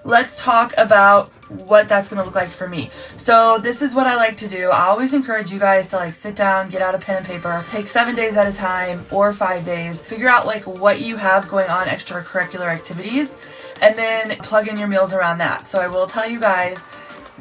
let's talk about what that's going to look like for me. So this is what I like to do. I always encourage you guys to like sit down, get out a pen and paper, take 7 days at a time or 5 days, figure out like what you have going on, extracurricular activities, and then plug in your meals around that. So I will tell you guys,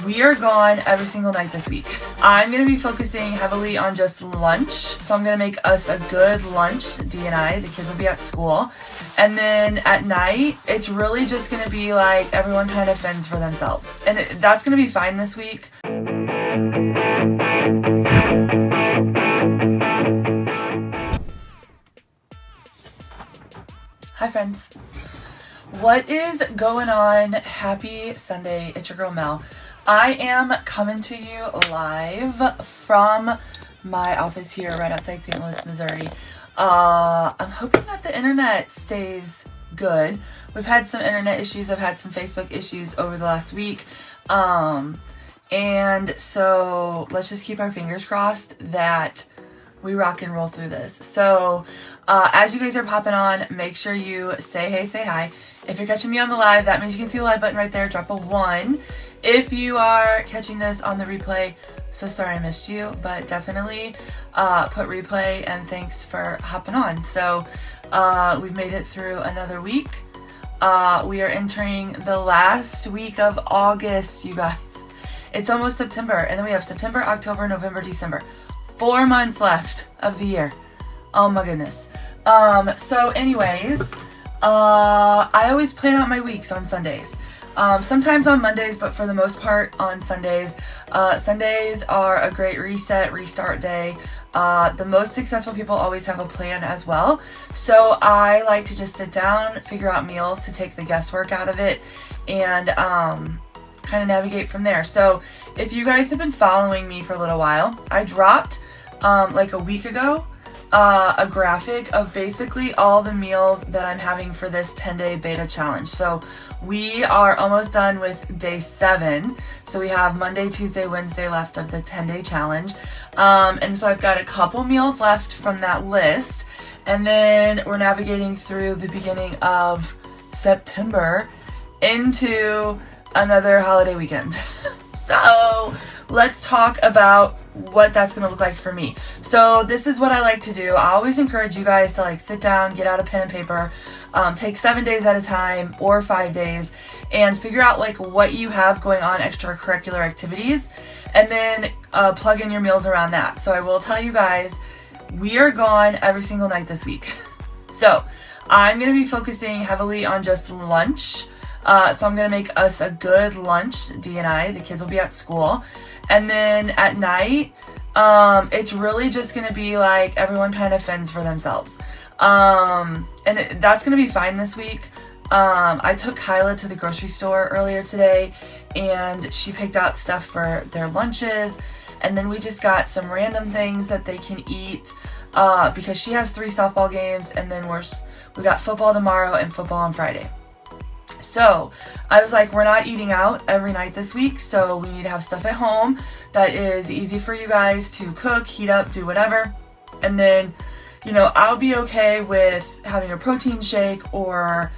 we are gone every single night this week. I'm going to be focusing heavily on just lunch. So I'm going to make us a good lunch, D and I. The kids will be at school. And then at night, it's really just going to be like everyone kind of fends for themselves. And that's going to be fine this week. Hi friends. What is going on? Happy Sunday. It's your girl Mel. I am coming to you live from my office here right outside St. Louis, Missouri. I'm hoping that the internet stays good. We've had some internet issues. I've had some Facebook issues over the last week. And so let's just keep our fingers crossed that we rock and roll through this. So as you guys are popping on, make sure you say hey, say hi. If you're catching me on the live, that means you can see the live button right there. Drop a 1. If you are catching this on the replay, so sorry I missed you, but definitely put replay and thanks for hopping on. So we've made it through another week. We are entering the last week of August, you guys. It's almost September, and then we have September, October, November, December. 4 months left of the year. Oh my goodness. So anyways, I always plan out my weeks on Sundays. Sometimes on Mondays, but for the most part on Sundays. Sundays are a great reset, restart day. The most successful people always have a plan as well. So I like to just sit down, figure out meals to take the guesswork out of it, and kind of navigate from there. So if you guys have been following me for a little while, I dropped like a week ago a graphic of basically all the meals that I'm having for this 10-day beta challenge. So we are almost done with day 7. So we have Monday, Tuesday, Wednesday left of the 10-day challenge. And so I've got a couple meals left from that list. And then we're navigating through the beginning of September into another holiday weekend. So let's talk about what that's going to look like for me. So this is what I like to do. I always encourage you guys to like sit down, get out a pen and paper, take 7 days at a time or 5 days, and figure out like what you have going on, extracurricular activities, and then plug in your meals around that. So I will tell you guys, we are gone every single night this week. So I'm going to be focusing heavily on just lunch. So I'm going to make us a good lunch, D and I. The kids will be at school. And then at night, it's really just going to be like everyone kind of fends for themselves. And that's going to be fine this week. I took Kyla to the grocery store earlier today, and she picked out stuff for their lunches. And then we just got some random things that they can eat because she has 3 softball games, and then we got football tomorrow and football on Friday. So I was like, we're not eating out every night this week, so we need to have stuff at home that is easy for you guys to cook, heat up, do whatever. And then, you know, I'll be okay with having a protein shake or,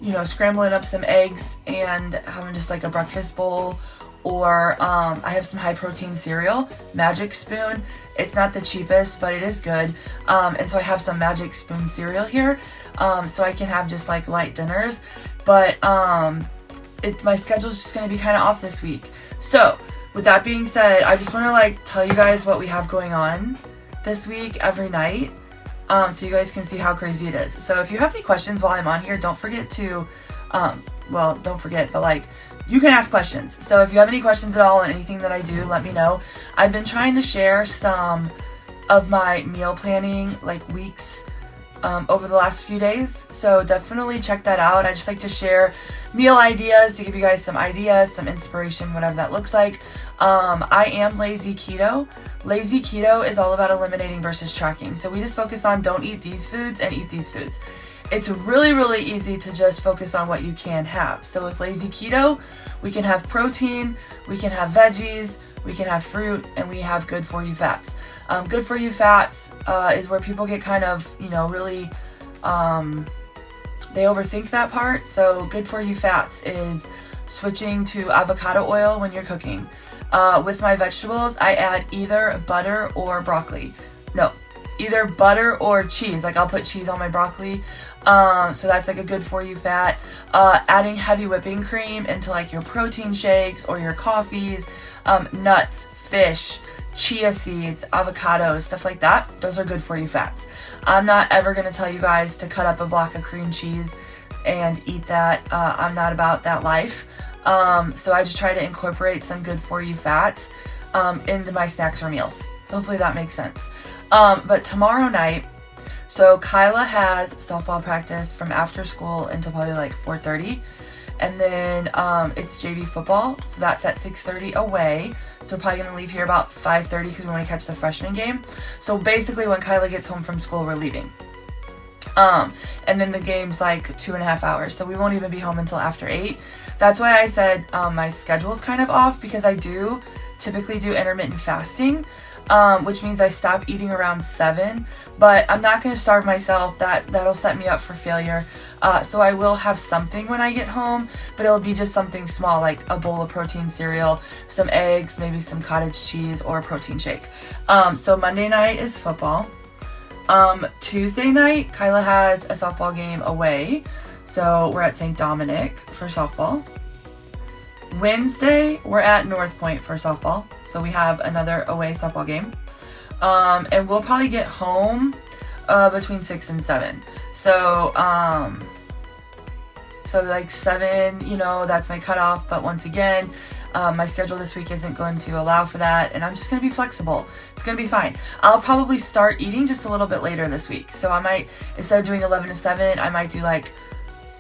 you know, scrambling up some eggs and having just like a breakfast bowl. Or I have some high protein cereal, Magic Spoon. It's not the cheapest, but it is good. And so I have some Magic Spoon cereal here, so I can have just like light dinners. But my schedule's just going to be kind of off this week. So with that being said, I just want to like tell you guys what we have going on this week every night, so you guys can see how crazy it is. So if you have any questions while I'm on here, don't forget to, don't forget, but like, you can ask questions. So if you have any questions at all on anything that I do, let me know. I've been trying to share some of my meal planning like weeks over the last few days, so definitely check that out. I just like to share meal ideas to give you guys some ideas, some inspiration, whatever that looks like. I am lazy keto. Lazy keto is all about eliminating versus tracking. So we just focus on don't eat these foods and eat these foods. It's really, really easy to just focus on what you can have. So with lazy keto, we can have protein, we can have veggies, we can have fruit, and we have good for you fats. Good for you fats is where people get kind of, you know, really they overthink that part. So good for you fats is switching to avocado oil when you're cooking. With my vegetables, I add either butter or broccoli. No, either butter or cheese. Like I'll put cheese on my broccoli. So that's like a good for you fat. Adding heavy whipping cream into like your protein shakes or your coffees, nuts, fish, chia seeds, avocados, stuff like that. Those are good for you fats. I'm not ever going to tell you guys to cut up a block of cream cheese and eat that. I'm not about that life. So I just try to incorporate some good for you fats into my snacks or meals. So hopefully that makes sense. But tomorrow night, so Kyla has softball practice from after school until probably like 4:30. And then it's JV football, so that's at 6:30 away. So we're probably going to leave here about 5:30 because we want to catch the freshman game. So basically when Kyla gets home from school, we're leaving. And then the game's like 2.5 hours, so we won't even be home until after 8. That's why I said my schedule's kind of off, because I do typically do intermittent fasting, which means I stop eating around 7, but I'm not going to starve myself. That'll set me up for failure. So I will have something when I get home, but it'll be just something small, like a bowl of protein cereal, some eggs, maybe some cottage cheese, or a protein shake. So Monday night is football. Tuesday night, Kyla has a softball game away. So we're at St. Dominic for softball. Wednesday, we're at North Point for softball. So we have another away softball game. And we'll probably get home between 6 and 7. So like 7, you know, that's my cutoff. But once again, my schedule this week isn't going to allow for that, and I'm just going to be flexible. It's going to be fine. I'll probably start eating just a little bit later this week. So I might, instead of doing 11 to 7, I might do like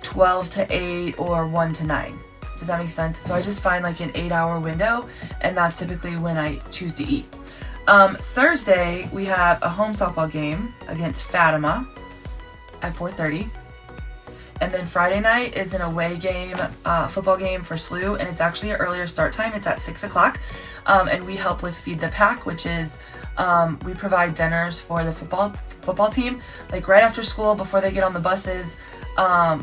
12 to 8 or 1 to 9. Does that make sense? So I just find like an 8-hour window, and that's typically when I choose to eat. Thursday, we have a home softball game against Fatima at 4:30. And then Friday night is an away game, football game for SLU, and it's actually an earlier start time. It's at 6 o'clock. And we help with Feed the Pack, which is we provide dinners for the football team. Like right after school, before they get on the buses,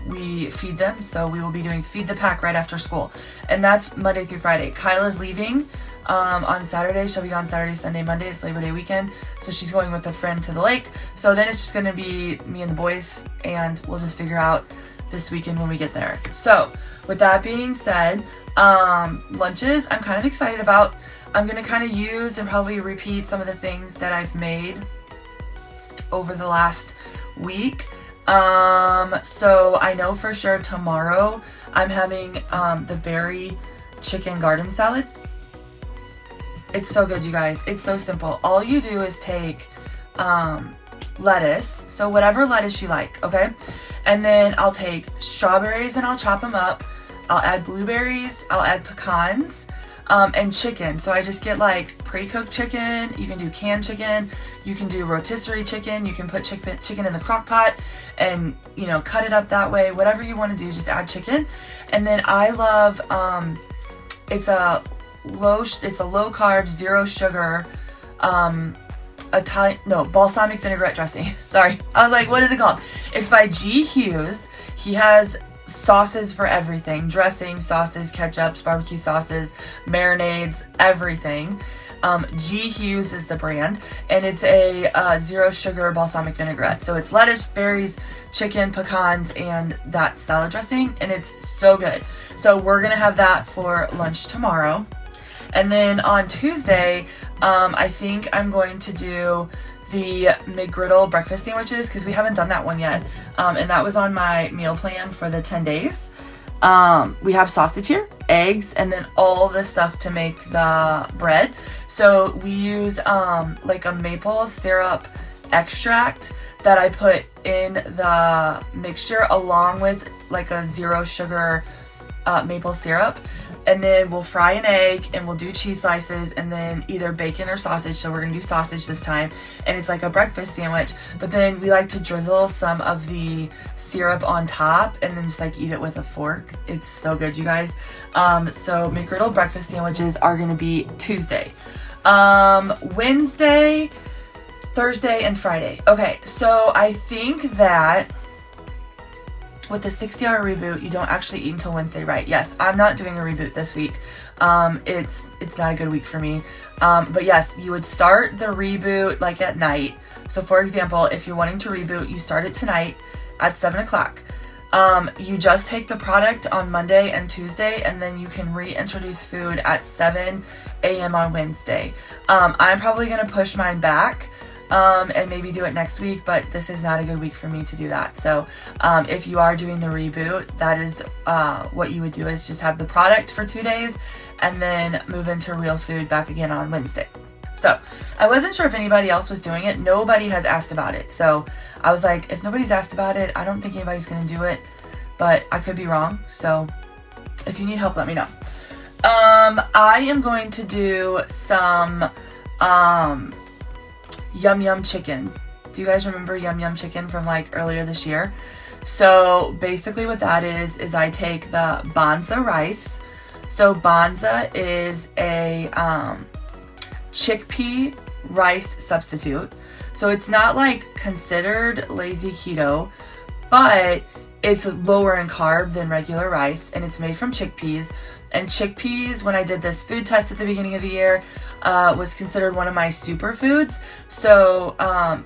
we feed them. So we will be doing Feed the Pack right after school. And that's Monday through Friday. Kyla's leaving on Saturday. She'll be on Saturday, Sunday, Monday. It's Labor Day weekend. So she's going with a friend to the lake. So then it's just going to be me and the boys, and we'll just figure out this weekend when we get there. So with that being said, lunches I'm kind of excited about. I'm going to kind of use and probably repeat some of the things that I've made over the last week. So I know for sure tomorrow I'm having the berry chicken garden salad. It's so good, you guys. It's so simple. All you do is take lettuce, so whatever lettuce you like, okay? And then I'll take strawberries and I'll chop them up. I'll add blueberries, I'll add pecans, and chicken. So I just get like pre-cooked chicken. You can do canned chicken, you can do rotisserie chicken, you can put chicken in the crock pot and, you know, cut it up that way. Whatever you want to do, just add chicken. And then I love, it's a low carb, zero sugar, balsamic vinaigrette dressing. Sorry, I was like, what is it called? It's by G. Hughes. He has sauces for everything: dressing, sauces, ketchups, barbecue sauces, marinades, everything. G. Hughes is the brand, and it's a zero sugar balsamic vinaigrette. So it's lettuce, berries, chicken, pecans, and that salad dressing, and it's so good. So we're gonna have that for lunch tomorrow. And then on Tuesday, I think I'm going to do the McGriddle breakfast sandwiches, because we haven't done that one yet. And that was on my meal plan for the 10 days. We have sausage here, eggs, and then all the stuff to make the bread. So we use like a maple syrup extract that I put in the mixture along with like a zero sugar maple syrup. And then we'll fry an egg and we'll do cheese slices and then either bacon or sausage. So we're gonna do sausage this time. And it's like a breakfast sandwich. But then we like to drizzle some of the syrup on top and then just like eat it with a fork. It's so good, you guys. So McGriddle breakfast sandwiches are gonna be Tuesday. Wednesday, Thursday, and Friday. Okay, so I think that with the 60-hour reboot, you don't actually eat until Wednesday, right? Yes, I'm not doing a reboot this week. It's not a good week for me. But yes, you would start the reboot like at night. So for example, if you're wanting to reboot, you start it tonight at 7 o'clock. You just take the product on Monday and Tuesday, and then you can reintroduce food at 7 a.m. on Wednesday. I'm probably going to push mine back and maybe do it next week, but this is not a good week for me to do that. So if you are doing the reboot, that is what you would do, is just have the product for 2 days and then move into real food back again on Wednesday. So I wasn't sure if anybody else was doing it. Nobody has asked about it. So I was like, if nobody's asked about it, I don't think anybody's going to do it, but I could be wrong. So if you need help, let me know. I am going to do some Yum Yum chicken. Do you guys remember Yum Yum chicken from like earlier this year? So basically what that is I take the Banza rice. So Banza is a chickpea rice substitute. So it's not like considered lazy keto, but it's lower in carb than regular rice, and it's made from chickpeas. And chickpeas, when I did this food test at the beginning of the year, was considered one of my superfoods. So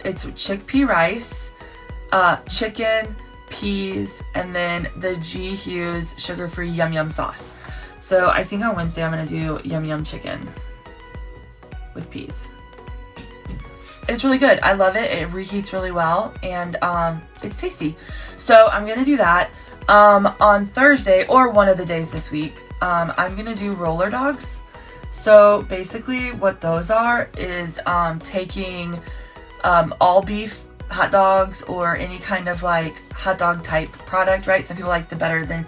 it's chickpea rice, chicken, peas, and then the G Hughes sugar-free Yum Yum sauce. So I think on Wednesday I'm gonna do Yum Yum chicken with peas. It's really good. I love it. It reheats really well, and it's tasty. So I'm gonna do that. On Thursday, or one of the days this week, I'm gonna do roller dogs. So basically what those are is taking all beef hot dogs, or any kind of like hot dog type product, right? Some people like the better than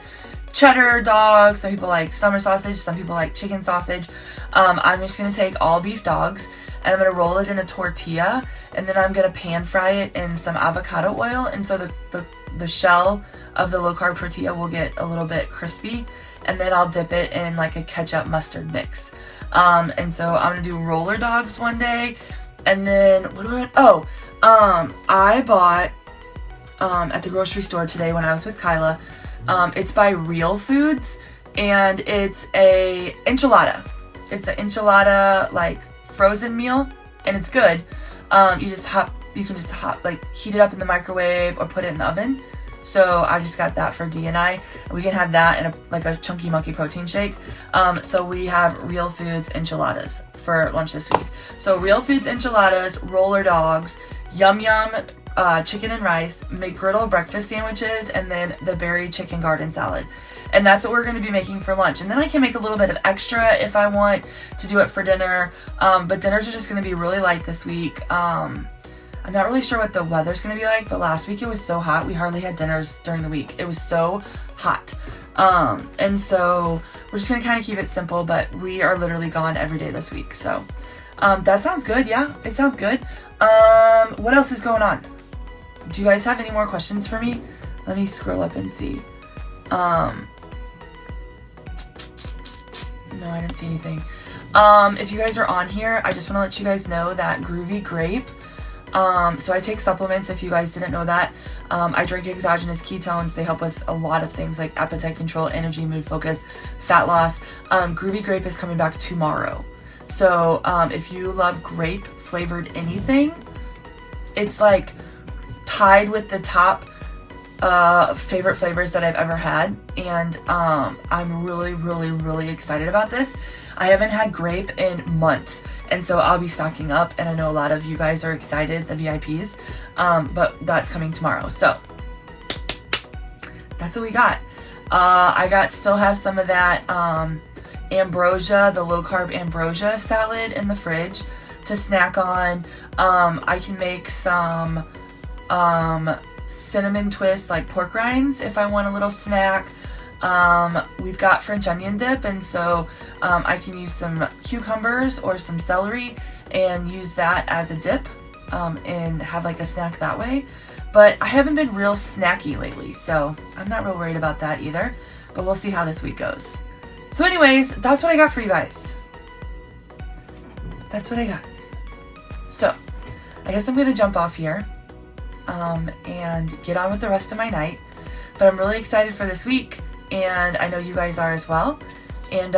cheddar dog, some people like summer sausage, some people like chicken sausage. I'm just gonna take all beef dogs, and I'm gonna roll it in a tortilla, and then I'm gonna pan fry it in some avocado oil, and so the shell of the low carb tortilla will get a little bit crispy, and then I'll dip it in like a ketchup mustard mix. And so I'm gonna do roller dogs one day, and then I bought at the grocery store today when I was with Kyla. It's by Real Foods, and it's a enchilada. It's an enchilada like frozen meal, and it's good. You can just heat it up in the microwave or put it in the oven. So I just got that for D and I. We can have that in a chunky monkey protein shake. So we have Real Foods enchiladas for lunch this week. So Real Foods enchiladas, roller dogs, Yum Yum chicken and rice, McGriddle breakfast sandwiches, and then the berry chicken garden salad. And that's what we're going to be making for lunch. And then I can make a little bit of extra if I want to do it for dinner. But dinners are just going to be really light this week. I'm not really sure what the weather's going to be like, but last week it was so hot, we hardly had dinners during the week. It was so hot. And so we're just going to kind of keep it simple, but we are literally gone every day this week. So that sounds good. Yeah, it sounds good. What else is going on? Do you guys have any more questions for me? Let me scroll up and see. No, I didn't see anything. If you guys are on here, I just want to let you guys know that Groovy Grape. So I take supplements, if you guys didn't know that. I drink exogenous ketones. They help with a lot of things like appetite control, energy, mood focus, fat loss. Groovy Grape is coming back tomorrow. So if you love grape flavored anything, it's like tied with the top favorite flavors that I've ever had, and I'm really excited about this. I haven't had grape in months, and so I'll be stocking up, and I know a lot of you guys are excited, the VIPs, but that's coming tomorrow. So that's what we got. Still have some of that ambrosia, the low carb ambrosia salad in the fridge to snack on. I can make some cinnamon twist like pork rinds if I want a little snack. We've got French onion dip, and so I can use some cucumbers or some celery and use that as a dip and have like a snack that way. But I haven't been real snacky lately, so I'm not real worried about that either, but we'll see how this week goes. So anyways, that's what I got for you guys. That's what I got. So I guess I'm gonna jump off here and get on with the rest of my night. But I'm really excited for this week, and I know you guys are as well. And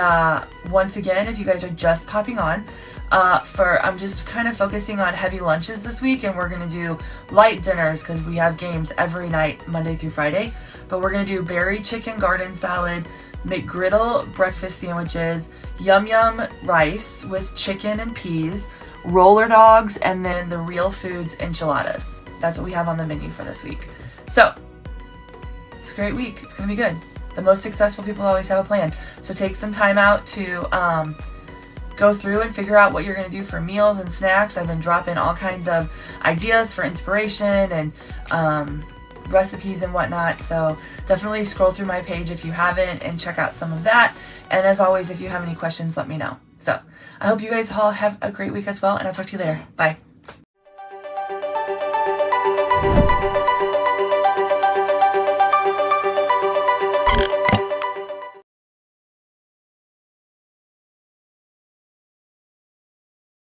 once again, if you guys are just popping on, I'm just kind of focusing on heavy lunches this week, and we're gonna do light dinners because we have games every night, Monday through Friday. But we're gonna do berry chicken garden salad, McGriddle breakfast sandwiches, yum yum rice with chicken and peas, roller dogs, and then the Real Foods enchiladas. That's what we have on the menu for this week. So it's a great week. It's gonna be good. The most successful people always have a plan. So take some time out to go through and figure out what you're gonna do for meals and snacks. I've been dropping all kinds of ideas for inspiration and recipes and whatnot. So definitely scroll through my page if you haven't and check out some of that. And as always, if you have any questions, let me know. So I hope you guys all have a great week as well, and I'll talk to you later. Bye.